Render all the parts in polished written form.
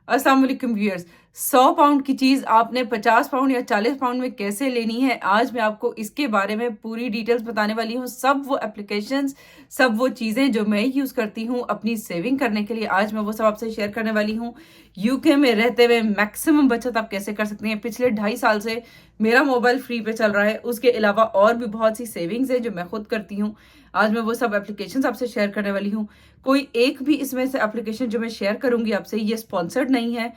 अस्सलाम वालेकुम viewers. 100 pound की चीज़ आपने 50 पाउंड या 40 पाउंड में कैसे लेनी है, आज मैं आपको इसके बारे में पूरी डिटेल्स बताने वाली हूँ। सब वो एप्लीकेशंस, सब वो चीज़ें जो मैं यूज़ करती हूँ अपनी सेविंग करने के लिए, आज मैं वो सब आपसे शेयर करने वाली हूँ। यूके में रहते हुए मैक्सिमम बचत आप कैसे कर सकते हैं। पिछले 2.5 साल से मेरा मोबाइल फ्री पे चल रहा है, उसके अलावा और भी बहुत सी सेविंग्स है जो मैं खुद करती हूँ। आज मैं वो सब एप्लीकेशंस आपसे शेयर करने वाली हूँ। कोई एक भी इसमें से एप्लीकेशन जो मैं शेयर करूंगी आपसे, ये स्पॉन्सर्ड नहीं है।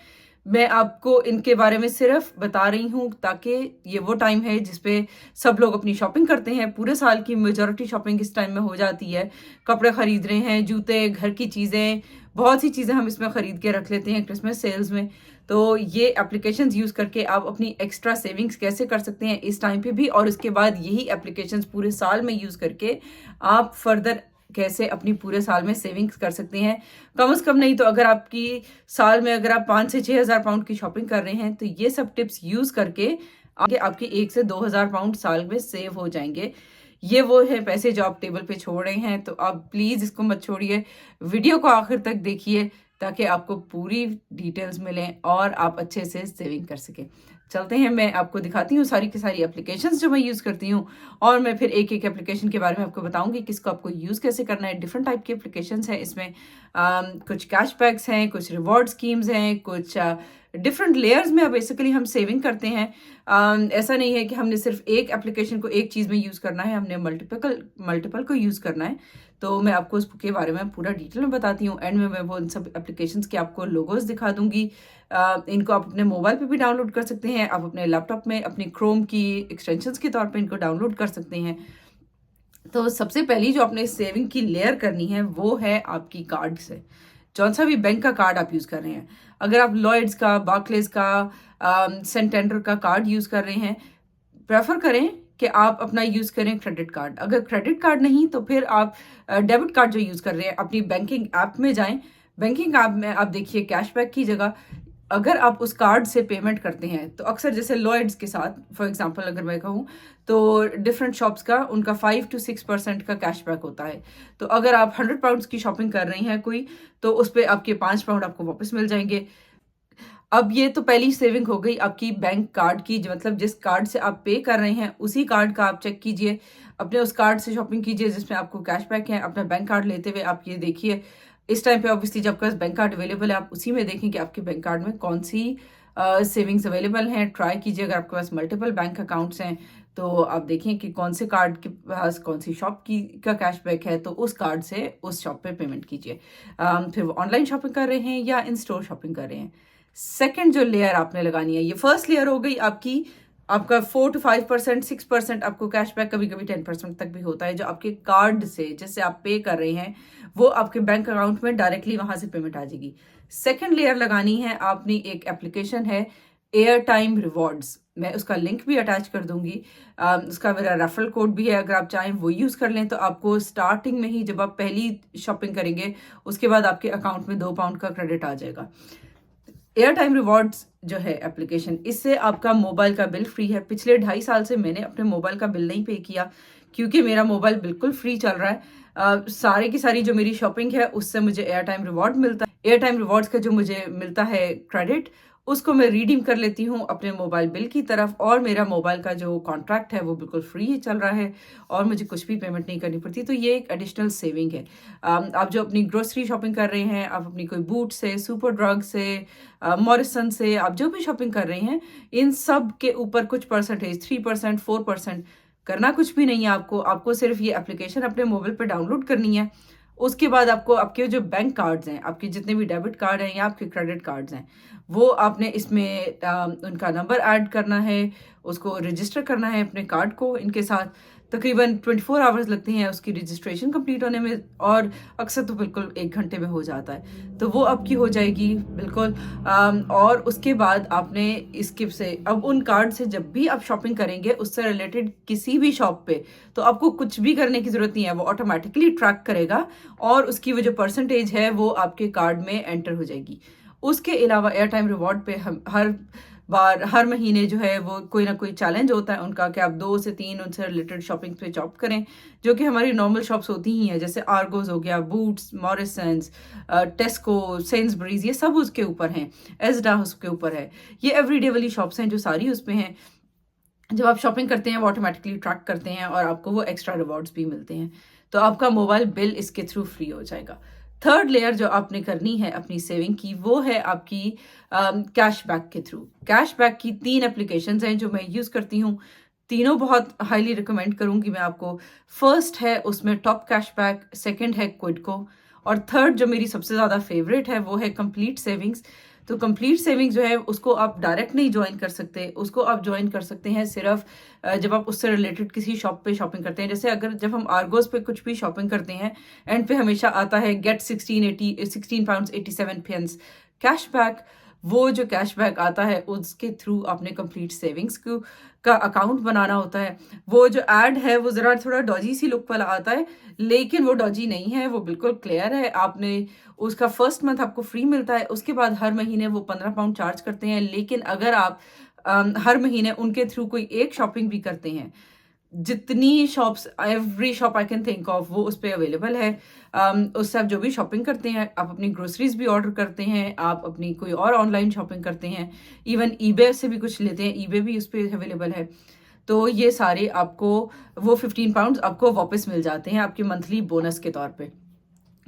मैं आपको इनके बारे में सिर्फ बता रही हूँ ताकि ये वो टाइम है जिसपे सब लोग अपनी शॉपिंग करते हैं। पूरे साल की मेजॉरिटी शॉपिंग इस टाइम में हो जाती है। कपड़े खरीद रहे हैं, जूते, घर की चीज़ें, बहुत सी चीज़ें हम इसमें खरीद के रख लेते हैं क्रिसमस सेल्स में। तो ये एप्लीकेशंस यूज़ करके आप अपनी एक्स्ट्रा सेविंग्स कैसे कर सकते हैं इस टाइम पे भी, और उसके बाद यही एप्लीकेशंस पूरे साल में यूज़ करके आप फर्दर कैसे अपनी पूरे साल में सेविंग्स कर सकते हैं। कम से कम नहीं तो अगर आपकी साल में अगर आप 5 से 6 हज़ार पाउंड की शॉपिंग कर रहे हैं तो ये सब टिप्स यूज करके आगे आपके 1 से 2 हज़ार पाउंड साल में सेव हो जाएंगे। ये वो है पैसे जो आप टेबल पे छोड़ रहे हैं, तो आप प्लीज इसको मत छोड़िए, वीडियो को आखिर तक देखिए ताकि आपको पूरी डिटेल्स मिलें और आप अच्छे से सेविंग कर सकें। चलते हैं, मैं आपको दिखाती हूँ सारी की सारी एप्लीकेशंस जो मैं यूज़ करती हूँ, और मैं फिर एक एक एप्लीकेशन के बारे में आपको बताऊंगी किसको आपको यूज़ कैसे करना है। डिफरेंट टाइप की एप्लीकेशंस हैं इसमें। कुछ कैशबैक्स हैं, कुछ रिवॉर्ड स्कीम्स हैं, कुछ डिफरेंट लेयर्स में बेसिकली हम सेविंग करते हैं। ऐसा नहीं है कि हमने सिर्फ एक एप्लीकेशन को एक चीज़ में यूज़ करना है, हमने मल्टीपल को यूज़ करना है। तो मैं आपको उसके बारे में पूरा डिटेल में बताती हूँ। एंड में मैं वो इन सब एप्लीकेशंस के आपको लोगोस दिखा दूंगी। इनको आप अपने मोबाइल पे भी डाउनलोड कर सकते हैं, आप अपने लैपटॉप में अपनी क्रोम की एक्सटेंशंस के तौर पे इनको डाउनलोड कर सकते हैं। तो सबसे पहली जो आपने सेविंग की लेयर करनी है वो है आपकी कार्ड से। जौन सा भी बैंक का कार्ड आप यूज़ कर रहे हैं, अगर आप लॉयड्स का, बार्कलेज का, सेंटेंडर का कार्ड यूज़ कर रहे हैं, प्रेफर करें कि आप अपना यूज़ करें क्रेडिट कार्ड। अगर क्रेडिट कार्ड नहीं तो फिर आप डेबिट कार्ड जो यूज़ कर रहे हैं अपनी बैंकिंग ऐप में जाएं। बैंकिंग ऐप में आप देखिए कैशबैक की जगह अगर आप उस कार्ड से पेमेंट करते हैं तो अक्सर जैसे लॉयड्स के साथ फॉर एग्जांपल अगर मैं कहूँ तो डिफरेंट शॉप्स का उनका 5 to 6% का कैशबैक होता है। तो अगर आप 100 पाउंड्स की शॉपिंग कर रही हैं कोई, तो उस पर आपके 5 पाउंड आपको वापस मिल जाएंगे। अब ये तो पहली सेविंग हो गई आपकी बैंक कार्ड की, मतलब जिस कार्ड से आप पे कर रहे हैं उसी कार्ड का आप चेक कीजिए, अपने उस कार्ड से शॉपिंग कीजिए जिसमें आपको कैशबैक है। अपना बैंक कार्ड लेते हुए आप ये देखिए, इस टाइम पे ऑब्वियसली जब आपके पास बैंक कार्ड अवेलेबल है आप उसी में देखें कि आपके बैंक कार्ड में कौन सी सेविंग्स अवेलेबल हैं। ट्राई कीजिए, अगर आपके पास मल्टीपल बैंक अकाउंट्स हैं तो आप देखें कि कौन से कार्ड के पास कौन सी शॉप की का कैशबैक है, तो उस कार्ड से उस शॉप पे पेमेंट कीजिए। फिर वो ऑनलाइन शॉपिंग कर रहे हैं या इन स्टोर शॉपिंग कर रहे हैं। सेकंड जो लेयर आपने लगानी है, ये फर्स्ट लेयर हो गई आपकी, आपका 4 to 5%, 6% आपको कैशबैक, कभी कभी 10% तक भी होता है जो आपके कार्ड से जैसे आप पे कर रहे हैं वो आपके बैंक अकाउंट में डायरेक्टली वहां से पेमेंट आ जाएगी। सेकंड लेयर लगानी है आपने, एक एप्लीकेशन है एयर टाइम रिवॉर्ड्स, मैं उसका लिंक भी अटैच कर दूंगी। उसका मेरा रेफरल कोड भी है, अगर आप चाहें वो यूज़ कर लें तो आपको स्टार्टिंग में ही जब आप पहली शॉपिंग करेंगे उसके बाद आपके अकाउंट में 2 पाउंड का क्रेडिट आ जाएगा। एयर टाइम रिवॉर्ड्स जो है एप्लीकेशन, इससे आपका मोबाइल का बिल फ्री है। पिछले 2.5 साल से मैंने अपने मोबाइल का बिल नहीं पे किया क्योंकि मेरा मोबाइल बिल्कुल फ्री चल रहा है। सारी की सारी जो मेरी शॉपिंग है उससे मुझे एयर टाइम रिवॉर्ड मिलता है। एयर टाइम रिवॉर्ड्स का जो मुझे मिलता है क्रेडिट, उसको मैं रिडीम कर लेती हूँ अपने मोबाइल बिल की तरफ, और मेरा मोबाइल का जो कॉन्ट्रैक्ट है वो बिल्कुल फ्री ही चल रहा है और मुझे कुछ भी पेमेंट नहीं करनी पड़ती। तो ये एक एडिशनल सेविंग है। आप जो अपनी ग्रोसरी शॉपिंग कर रहे हैं, आप अपनी कोई बूट से, सुपर ड्रग से, मॉरिसन से, आप जो भी शॉपिंग कर रहे हैं, इन सब के ऊपर कुछ परसेंटेज, 3%, 4%, करना कुछ भी नहीं है। आपको सिर्फ ये एप्लीकेशन अपने मोबाइल पर डाउनलोड करनी है। उसके बाद आपको आपके जो बैंक कार्ड्स हैं, आपके जितने भी डेबिट कार्ड हैं या आपके क्रेडिट कार्ड्स हैं, वो आपने इसमें उनका नंबर ऐड करना है, उसको रजिस्टर करना है अपने कार्ड को इनके साथ। तकरीबन 24 आवर्स लगते हैं उसकी रजिस्ट्रेशन कंप्लीट होने में, और अक्सर तो बिल्कुल 1 घंटे में हो जाता है। तो वो आपकी हो जाएगी बिल्कुल। और उसके बाद आपने इसके से अब उन कार्ड से जब भी आप शॉपिंग करेंगे उससे रिलेटेड किसी भी शॉप पे, तो आपको कुछ भी करने की जरूरत नहीं है, वो ऑटोमेटिकली ट्रैक करेगा और उसकी वो जो परसेंटेज है वो आपके कार्ड में एंटर हो जाएगी। उसके अलावा एयर टाइम रिवॉर्ड पे हम हर बार हर महीने जो है वो कोई ना कोई चैलेंज होता है उनका कि आप 2 से 3 उनसे रिलेटेड शॉपिंग पे शॉप करें, जो कि हमारी नॉर्मल शॉप्स होती ही हैं, जैसे आर्गोज हो गया, बूट्स, मॉरिसन्स, टेस्को, सेन्सबरीज, ये सब उसके ऊपर हैं, एसडा उसके ऊपर है। ये एवरीडे वाली शॉप्स हैं जो सारी उस पे हैं। जब आप शॉपिंग करते हैं वो ऑटोमेटिकली ट्रैक करते हैं और आपको वो एक्स्ट्रा रिवॉर्ड्स भी मिलते हैं, तो आपका मोबाइल बिल इसके थ्रू फ्री हो जाएगा। थर्ड लेयर जो आपने करनी है अपनी सेविंग की, वो है आपकी कैशबैक के थ्रू। कैशबैक की 3 एप्लीकेशंस हैं जो मैं यूज़ करती हूँ, तीनों बहुत हाईली रिकमेंड करूँगी मैं आपको। फर्स्ट है उसमें टॉप कैशबैक, सेकंड है क्विडको, और थर्ड जो मेरी सबसे ज़्यादा फेवरेट है वो है कंप्लीट सेविंग्स। तो कंप्लीट सेविंग्स जो है उसको आप डायरेक्ट नहीं ज्वाइन कर सकते, उसको आप ज्वाइन कर सकते हैं सिर्फ जब आप उससे रिलेटेड किसी शॉप पे शॉपिंग करते हैं। जैसे अगर जब हम आर्गोज पे कुछ भी शॉपिंग करते हैं, एंड पे हमेशा आता है गेट 16 पाउंड्स 87 पेंस कैशबैक। वो जो कैशबैक आता है उसके थ्रू आपने कंप्लीट सेविंग्स को का अकाउंट बनाना होता है। वो जो ऐड है वो ज़रा थोड़ा डॉजी सी लुक वाला आता है, लेकिन वो डॉजी नहीं है, वो बिल्कुल क्लियर है। आपने उसका फर्स्ट मंथ आपको फ्री मिलता है, उसके बाद हर महीने वो 15 पाउंड चार्ज करते हैं। लेकिन अगर आप हर महीने उनके थ्रू कोई एक शॉपिंग भी करते हैं, जितनी shops, every shop I can think of, वो उस पर अवेलेबल है। उससे आप जो भी शॉपिंग करते हैं, आप अपनी ग्रोसरीज भी ऑर्डर करते हैं, आप अपनी कोई और ऑनलाइन शॉपिंग करते हैं, इवन ईबे से भी कुछ लेते हैं, ईबे भी उस पर अवेलेबल है। तो ये सारे आपको वो 15 पाउंड आपको वापस मिल जाते हैं आपके मंथली बोनस के तौर पे।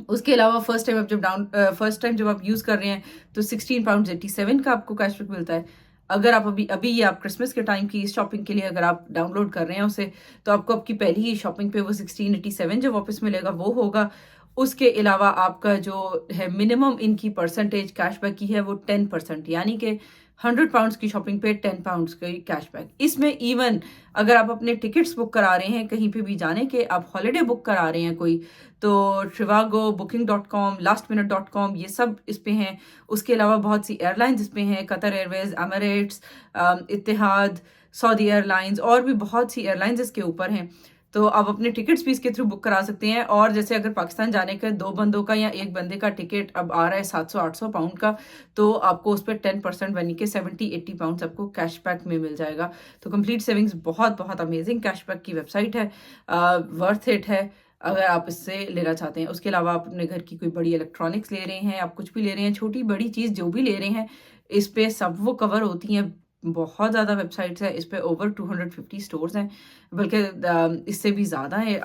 उसके अलावा फर्स्ट टाइम जब आप यूज़ कर रहे हैं तो 16 पाउंड 87 का आपको कैशबैक मिलता है। अगर आप अभी ये आप क्रिसमस के टाइम की इस शॉपिंग के लिए अगर आप डाउनलोड कर रहे हैं उसे, तो आपको आपकी पहली ही शॉपिंग पे वो 1687 जो वापस मिलेगा वो होगा। उसके अलावा आपका जो है मिनिमम इनकी परसेंटेज कैशबैक की है वो 10%, यानी कि 100 पाउंड्स की शॉपिंग पे 10 पाउंड्स की कैशबैक। इसमें इवन अगर आप अपने टिकट्स बुक करा रहे हैं कहीं पे भी जाने के, आप हॉलिडे बुक करा रहे हैं कोई, तो ट्रिवागो, booking.com, lastminute.com, ये सब इस पे हैं। उसके अलावा बहुत सी एयरलाइंस इस पे हैं, Qatar Airways, Emirates, Etihad, Saudi Airlines, और भी बहुत सी एयरलाइंस इसके ऊपर हैं। तो आप अपने टिकट्स भी इसके थ्रू बुक करा सकते हैं। और जैसे अगर पाकिस्तान जाने का 2 बंदों का या 1 बंदे का टिकट अब आ रहा है 700-800 पाउंड का, तो आपको उस पर 10% यानी कि 70-80 पाउंड आपको कैशबैक में मिल जाएगा। तो कंप्लीट सेविंग्स बहुत बहुत अमेजिंग कैशबैक की वेबसाइट है, वर्थ इट है अगर आप इससे लेना चाहते हैं। उसके अलावा आप अपने घर की कोई बड़ी इलेक्ट्रॉनिक्स ले रहे हैं, आप कुछ भी ले रहे हैं, छोटी बड़ी चीज़ जो भी ले रहे हैं, इस पे सब वो कवर होती हैं। बहुत ज़्यादा वेबसाइट्स हैं, इस पे ओवर 250 स्टोर्स हैं, बल्कि इससे भी ज़्यादा है।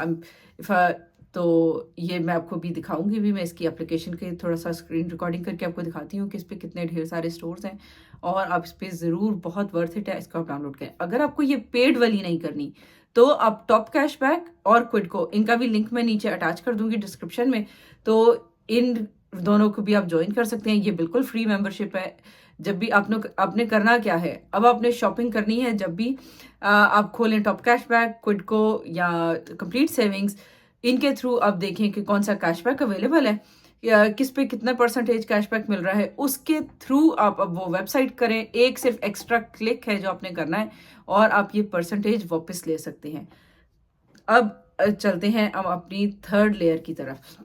तो ये मैं आपको भी दिखाऊंगी भी, मैं इसकी एप्लीकेशन के थोड़ा सा स्क्रीन रिकॉर्डिंग करके आपको दिखाती हूँ कि इस पे कितने ढेर सारे स्टोर्स हैं, और आप इस पे ज़रूर, बहुत वर्थ इट है, इसको आप डाउनलोड करें। अगर आपको ये पेड वाली नहीं करनी, तो आप टॉप कैशबैक और क्विडको, इनका भी लिंक मैं नीचे अटैच कर दूंगी डिस्क्रिप्शन में, तो इन दोनों को भी आप ज्वाइन कर सकते हैं। ये बिल्कुल फ्री मेंबरशिप है। जब भी आपने करना क्या है, अब आपने शॉपिंग करनी है, जब भी आप खोलें टॉप कैशबैक, क्विडको या कंप्लीट सेविंग्स, इनके थ्रू आप देखें कि कौन सा कैशबैक अवेलेबल है या किस पे कितना परसेंटेज कैशबैक मिल रहा है, उसके थ्रू आप अब वो वेबसाइट करें। एक सिर्फ एक्स्ट्रा क्लिक है जो आपने करना है, और आप ये परसेंटेज वापस ले सकते हैं। अब चलते हैं हम अपनी थर्ड लेयर की तरफ।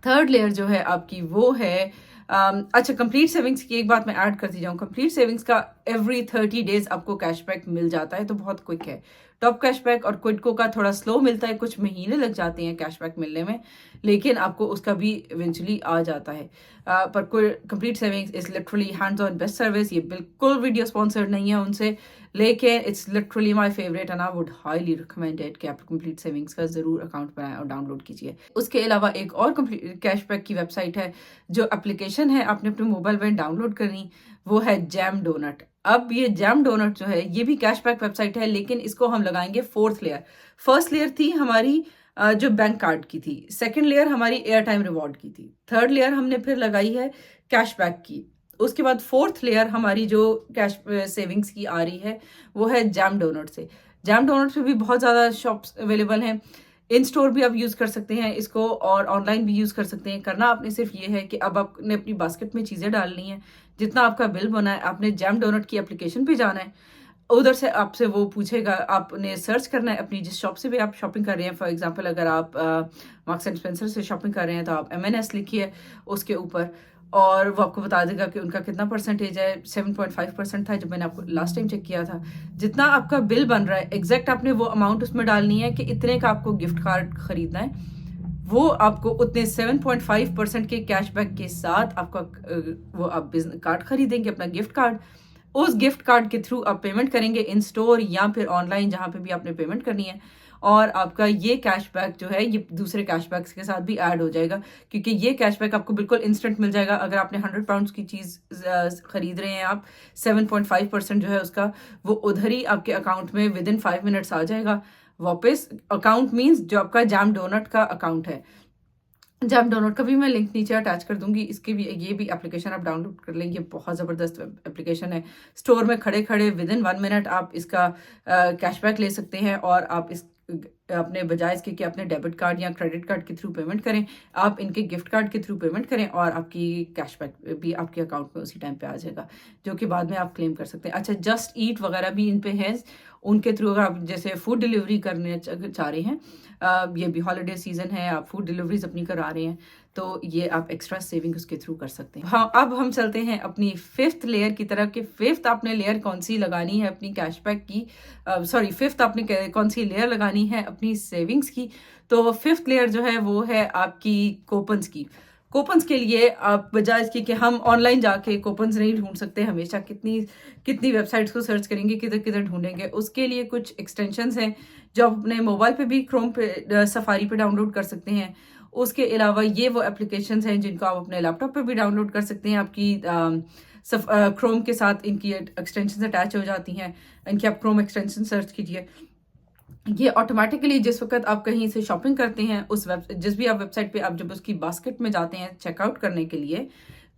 थर्ड लेयर जो है आपकी वो है अच्छा, कंप्लीट सेविंग्स की एक बात मैं ऐड करती जाऊँ। कंप्लीट सेविंग्स का एवरी 30 डेज आपको कैशबैक मिल जाता है, तो बहुत क्विक है। टॉप कैशबैक और क्विडको का थोड़ा स्लो मिलता है, कुछ महीने लग जाते हैं कैशबैक मिलने में, लेकिन आपको उसका भी इवेंचुअली आ जाता है। पर complete savings is literally hands on best service. ये बिल्कुल वीडियो स्पॉन्सर्ड नहीं है उनसे, लेकिन it's literally my favourite and I would highly recommend it कि आप कंप्लीट सेविंग्स का ज़रूर अकाउंट बनाएं और डाउनलोड कीजिए। उसके अलावा एक और कंप्लीट कैशबैक की वेबसाइट है, जो एप्लीकेशन है आपने अपने मोबाइल में डाउनलोड करनी, वो है जैम डोनट। अब ये जैम डोनट जो है ये भी कैशबैक वेबसाइट है, लेकिन इसको हम लगाएंगे फोर्थ लेयर। फर्स्ट लेयर थी हमारी जो बैंक कार्ड की थी, सेकंड लेयर हमारी एयर टाइम रिवॉर्ड की थी, थर्ड लेयर हमने फिर लगाई है कैशबैक की। उसके बाद फोर्थ लेयर हमारी जो कैश सेविंग्स की आ रही है वो है जैम डोनट से। जैम डोनट पे भी बहुत ज़्यादा शॉप्स अवेलेबल हैं, इन स्टोर भी आप यूज़ कर सकते हैं इसको, और ऑनलाइन भी यूज़ कर सकते हैं। करना आपने सिर्फ ये है कि अब आपने अपनी बास्केट में चीज़ें डालनी है, जितना आपका बिल बना है आपने जैम डोनट की एप्लीकेशन पे जाना है, उधर से आपसे वो पूछेगा, आपने सर्च करना है अपनी जिस शॉप से भी आप शॉपिंग कर रहे हैं। फॉर एग्जांपल अगर आप मार्क्स एंड स्पेंसर से शॉपिंग कर रहे हैं तो आप MNS लिखिए उसके ऊपर, और वो आपको बता देगा कि उनका कितना परसेंटेज है। 7.5% था जब मैंने आपको लास्ट टाइम चेक किया था। जितना आपका बिल बन रहा है एग्जैक्ट आपने वो अमाउंट उसमें डालनी है कि इतने का आपको गिफ्ट कार्ड खरीदना है, वो आपको उतने 7.5% के कैशबैक के साथ आपका वो आप बिजनेस कार्ड खरीदेंगे, अपना गिफ्ट कार्ड। उस गिफ्ट कार्ड के थ्रू आप पेमेंट करेंगे इन स्टोर या फिर ऑनलाइन, जहां पे भी आपने पेमेंट करनी है, और आपका ये कैशबैक जो है ये दूसरे कैशबैक्स के साथ भी ऐड हो जाएगा, क्योंकि ये कैशबैक आपको बिल्कुल इंस्टेंट मिल जाएगा। अगर आपने 100 पाउंड्स की चीज़ खरीद रहे हैं आप, 7.5% जो है उसका वो उधर ही आपके अकाउंट में विद इन 5 मिनट्स आ जाएगा वापस। अकाउंट मीन्स जो आपका जैम डोनट का अकाउंट है। जैम डोनट का भी मैं लिंक नीचे अटैच कर दूंगी, इसके भी ये भी एप्लीकेशन आप डाउनलोड कर लेंगे, बहुत ज़बरदस्त एप्लीकेशन है। स्टोर में खड़े खड़े विद इन 1 मिनट आप इसका कैशबैक ले सकते हैं, और आप इस अपने बजाय इसके कि अपने डेबिट कार्ड या क्रेडिट कार्ड के थ्रू पेमेंट करें, आप इनके गिफ्ट कार्ड के थ्रू पेमेंट करें और आपकी कैशबैक भी आपके अकाउंट में उसी टाइम पे आ जाएगा, जो कि बाद में आप क्लेम कर सकते हैं। अच्छा, जस्ट ईट वगैरह भी इन पे है, उनके थ्रू अगर आप जैसे फूड डिलीवरी करने चाह रहे हैं, ये भी हॉलीडे सीजन है, आप फूड डिलीवरीज अपनी करा रहे हैं, तो ये आप एक्स्ट्रा सेविंग उसके थ्रू कर सकते हैं। हाँ, अब हम चलते हैं अपनी 5th लेयर की तरफ कि 5th आपने लेयर कौन सी लगानी है अपनी कैशबैक की, सॉरी 5th आपने कौन सी लेयर लगानी है अपनी सेविंग्स की। तो 5th लेयर जो है वो है आपकी कूपन्स की। कूपन्स के लिए आप बजाय इसकी कि हम ऑनलाइन जाके कूपन्स नहीं ढूंढ सकते हमेशा, कितनी कितनी वेबसाइट्स को सर्च करेंगे, किधर किधर ढूंढेंगे, उसके लिए कुछ एक्सटेंशंस हैं जो आप अपने मोबाइल पे भी क्रोम पे सफारी पे डाउनलोड कर सकते हैं। उसके अलावा ये वो एप्लीकेशंस हैं जिनको आप अपने लैपटॉप पे भी डाउनलोड कर सकते हैं। आपकी क्रोम के साथ इनकी एक्सटेंशन अटैच हो जाती हैं, इनकी आप क्रोम एक्सटेंशन सर्च कीजिए, ये ऑटोमेटिकली जिस वक्त आप कहीं से शॉपिंग करते हैं उस जिस भी आप वेबसाइट पे आप जब उसकी बास्केट में जाते हैं चेकआउट करने के लिए,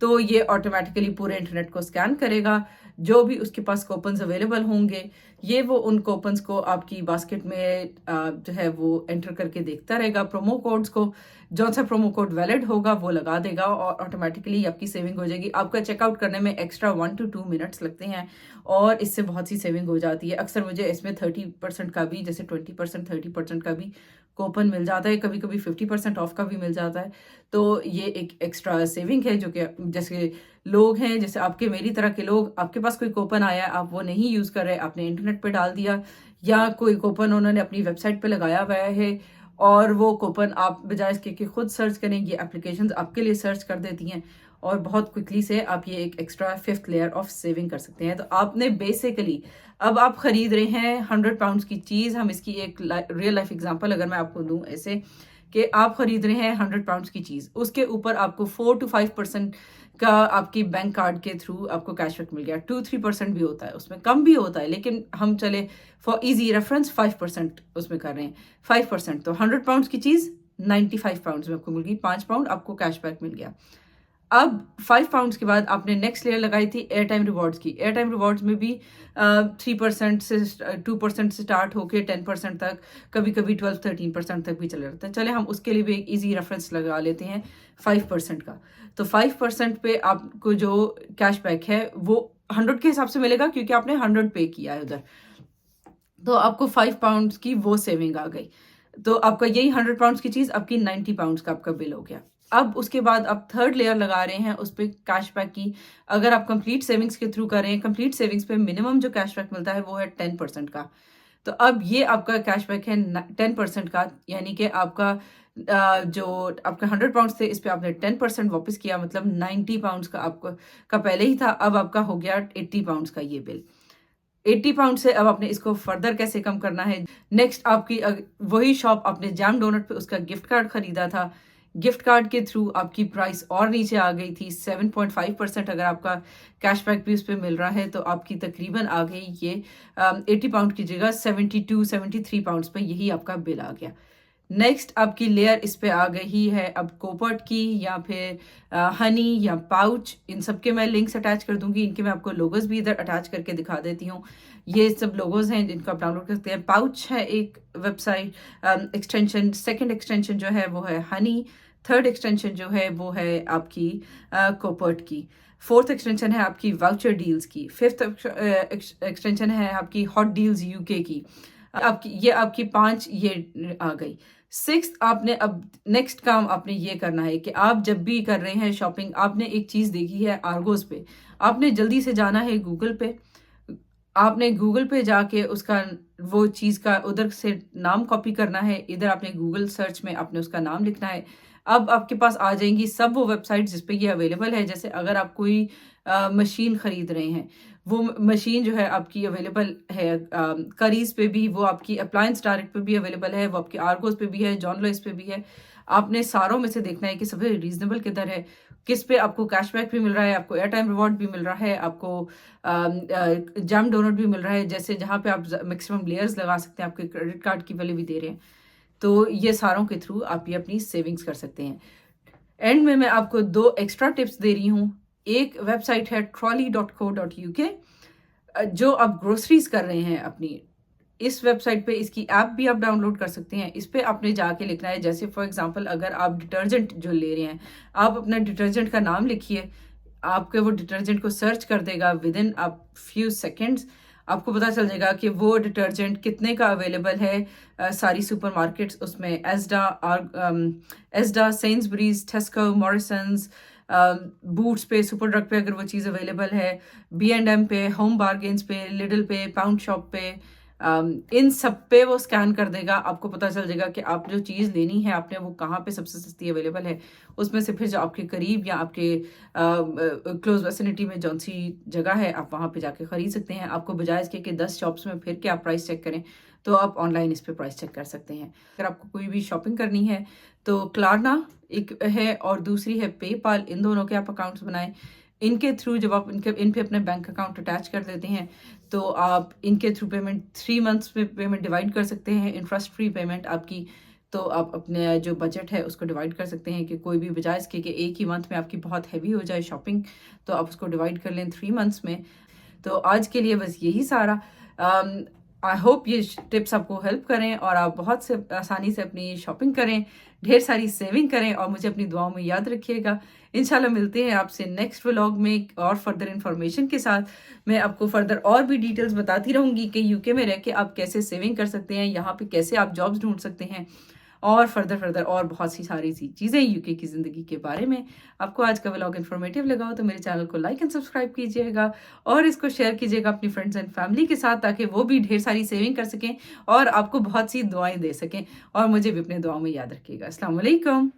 तो ये ऑटोमेटिकली पूरे इंटरनेट को स्कैन करेगा, जो भी उसके पास कूपन्स अवेलेबल होंगे ये वो उन कूपन्स को आपकी बास्केट में जो है वो एंटर करके देखता रहेगा। प्रोमो कोड्स को, जो सा प्रोमो कोड वैलिड होगा वो लगा देगा और ऑटोमेटिकली आपकी सेविंग हो जाएगी। आपका चेकआउट करने में एक्स्ट्रा 1 to 2 मिनट्स लगते हैं और इससे बहुत सी सेविंग हो जाती है। अक्सर मुझे इसमें 30% का भी, जैसे 20% 30% का भी कूपन मिल जाता है, कभी कभी 50% ऑफ का भी मिल जाता है। तो ये एक एक्स्ट्रा सेविंग है जो कि जैसे लोग हैं, जैसे आपके मेरी तरह के लोग, आपके पास कोई कूपन आया, आप वो नहीं यूज़ कर रहे, आपने इंटरनेट पे डाल दिया, या कोई कूपन उन्होंने अपनी वेबसाइट पे लगाया हुआ है और वो कूपन आप बजाय इसके कि खुद सर्च करें, ये एप्लीकेशंस आपके लिए सर्च कर देती हैं और बहुत क्विकली से आप ये एक extra 5th layer of saving कर सकते हैं। तो आपने बेसिकली अब आप खरीद रहे हैं 100 पाउंड्स की चीज़, हम इसकी एक रियल लाइफ एग्जांपल अगर मैं आपको दूं ऐसे कि आप खरीद रहे हैं 100 पाउंड्स की चीज़, उसके ऊपर आपको 4 to 5% का आपकी बैंक कार्ड के थ्रू आपको कैशबैक मिल गया। 2-3% भी होता है, उसमें कम भी होता है, लेकिन हम चले फॉर इजी रेफरेंस 5% उसमें कर रहे हैं। 5% तो 100 पाउंड्स की चीज़ 95 पाउंड्स में आपको मिल गई, 5 पाउंड आपको कैशबैक मिल गया। अब 5 पाउंड्स के बाद आपने नेक्स्ट लेयर लगाई थी एयर टाइम रिवॉर्ड्स की। एयर टाइम रिवॉर्ड्स में भी 3% से 2% से स्टार्ट होके 10% तक, कभी कभी 12-13% तक भी चले रहता है। चले हम उसके लिए भी एक इजी रेफरेंस लगा लेते हैं 5% का। तो 5% पे आपको जो कैशबैक है वो 100 के हिसाब से मिलेगा, क्योंकि आपने 100 पे किया है उधर, तो आपको 5 पाउंड्स की वो सेविंग आ गई। तो आपका यही 100 पाउंड्स की चीज़ आपकी 90 पाउंड्स का आपका बिल हो गया। अब उसके बाद आप 3rd लेयर लगा रहे हैं उस पर कैशबैक की। अगर आप कंप्लीट सेविंग्स के थ्रू कर रहे हैं, कंप्लीट सेविंग्स पे मिनिमम जो कैशबैक मिलता है वो है 10% का। तो अब ये आपका कैशबैक है 10% का, यानी कि आपका जो आपका 100 पाउंड्स थे इस पे आपने 10% वापस किया, मतलब 90 पाउंड्स का आपको का पहले ही था, अब आपका हो गया 80 पाउंड्स का ये बिल। 80 पाउंड से अब आपने इसको फर्दर कैसे कम करना है। नेक्स्ट आपकी वही शॉप आपने जैम डोनट पे उसका गिफ्ट कार्ड खरीदा था, गिफ्ट कार्ड के थ्रू आपकी प्राइस और नीचे आ गई थी 7.5%। अगर आपका कैशबैक भी उस पर मिल रहा है तो आपकी तकरीबन आ गई ये 80 पाउंड की जगह 72-73 पाउंड्स पे यही आपका बिल आ गया। नेक्स्ट आपकी लेयर इस पे आ गई है अब कोपर्ट की या फिर हनी या पाउच। इन सब के मैं लिंक्स अटैच कर दूंगी, इनके मैं आपको लोगोस भी इधर अटैच करके दिखा देती हूँ। ये सब लोगोस हैं जिनको आप डाउनलोड कर सकते हैं। पाउच है एक वेबसाइट एक्सटेंशन, सेकंड एक्सटेंशन जो है वो है हनी, थर्ड एक्सटेंशन जो है वो है आपकी कोपर्ट की, फोर्थ एक्सटेंशन है आपकी वाउचर डील्स की, फिफ्थ एक्सटेंशन है आपकी हॉट डील्स यूके की। आपकी ये आपकी 5 ये आ गई। सिक्स्थ, आपने अब नेक्स्ट काम आपने ये करना है कि आप जब भी कर रहे हैं शॉपिंग, आपने एक चीज़ देखी है आर्गोज पे, आपने जल्दी से जाना है गूगल पे। आपने गूगल पे जाके उसका वो चीज़ का उधर से नाम कॉपी करना है, इधर आपने गूगल सर्च में आपने उसका नाम लिखना है। अब आपके पास आ जाएंगी सब वो वेबसाइट जिस पे ये अवेलेबल है। जैसे अगर आप कोई मशीन खरीद रहे हैं, वो मशीन जो है आपकी अवेलेबल है करीज पे भी, वो आपकी अप्लायंस डायरेक्ट पे भी अवेलेबल है, वो आपकी आर्गोज पे भी है, जॉन लॉइस पे भी है। आपने सारों में से देखना है कि सबसे रीजनेबल किधर है, किस पे आपको कैशबैक भी मिल रहा है, आपको एयर टाइम रिवॉर्ड भी मिल रहा है, आपको जैम डोनट भी मिल रहा है, जैसे जहाँ पे आप मैक्सिमम लेयर्स लगा सकते हैं, आपके क्रेडिट कार्ड की वैल्यू भी दे रहे हैं। तो ये सारों के थ्रू आप ये अपनी सेविंग्स कर सकते हैं। एंड में मैं आपको 2 एक्स्ट्रा टिप्स दे रही हूँ। एक वेबसाइट है trolley.co.uk, जो आप ग्रोसरीज कर रहे हैं अपनी, इस वेबसाइट पे इसकी ऐप भी आप डाउनलोड कर सकते हैं। इस पे आपने जाके लिखना है, जैसे फॉर एग्जांपल अगर आप डिटर्जेंट जो ले रहे हैं, आप अपना डिटर्जेंट का नाम लिखिए, आपके वो डिटर्जेंट को सर्च कर देगा with in a few seconds. आपको पता चल जाएगा कि वो डिटर्जेंट कितने का अवेलेबल है सारी सुपरमार्केट्स उसमें, एस्डा, सेंसबरीज, टेस्को, मॉरिसन्स, बूट्स पे, सुपर ड्रग पे अगर वो चीज़ अवेलेबल है, B&M पे, होम बार्गेन्स पे, लिडल पे, पाउंड शॉप पे, इन सब पे वो स्कैन कर देगा। आपको पता चल जाएगा कि आप जो चीज़ लेनी है आपने वो कहाँ पे सबसे सस्ती अवेलेबल है। उसमें से फिर जो आपके करीब या आपके क्लोज वेसिनिटी में जौन सी जगह है आप वहाँ पे जाके खरीद सकते हैं। आपको बजाय इसके कि 10 शॉप्स में फिर के आप प्राइस चेक करें, तो आप ऑनलाइन इस पे प्राइस चेक कर सकते हैं। अगर आपको कोई भी शॉपिंग करनी है तो क्लारना एक है और दूसरी है पेपाल, इन दोनों के आप अकाउंट्स बनाएं। इनके थ्रू जब आप इन पे अपने बैंक अकाउंट अटैच कर देते हैं तो आप इनके थ्रू पेमेंट 3 मंथ्स में पेमेंट डिवाइड कर सकते हैं, इंटरेस्ट फ्री पेमेंट आपकी। तो आप अपने जो बजट है उसको डिवाइड कर सकते हैं कि कोई भी, बजाय इसके कि एक ही मंथ में आपकी बहुत हैवी हो जाए शॉपिंग, तो आप उसको डिवाइड कर लें 3 मंथ्स में। तो आज के लिए बस यही सारा। आई होप ये टिप्स आपको हेल्प करें और आप बहुत से आसानी से अपनी शॉपिंग करें, ढेर सारी सेविंग करें और मुझे अपनी दुआओं में याद रखिएगा। इंशाल्लाह मिलते हैं आपसे नेक्स्ट व्लॉग में और फर्दर इन्फॉर्मेशन के साथ। मैं आपको फर्दर और भी डिटेल्स बताती रहूँगी कि यूके में रह के आप कैसे सेविंग कर सकते हैं, यहाँ पे कैसे आप जॉब्स ढूंढ सकते हैं और फर्दर और बहुत सी सारी सी चीज़ें यूके की ज़िंदगी के बारे में। आपको आज का व्लॉग इन्फॉर्मेटिव लगा हो तो मेरे चैनल को लाइक एंड सब्सक्राइब कीजिएगा और इसको शेयर कीजिएगा अपनी फ्रेंड्स एंड फैमिली के साथ, ताकि वो भी ढेर सारी सेविंग कर सकें और आपको बहुत सी दुआएं दे सकें और मुझे भी अपने दुआओं में याद रखिएगा। अस्सलाम वालेकुम।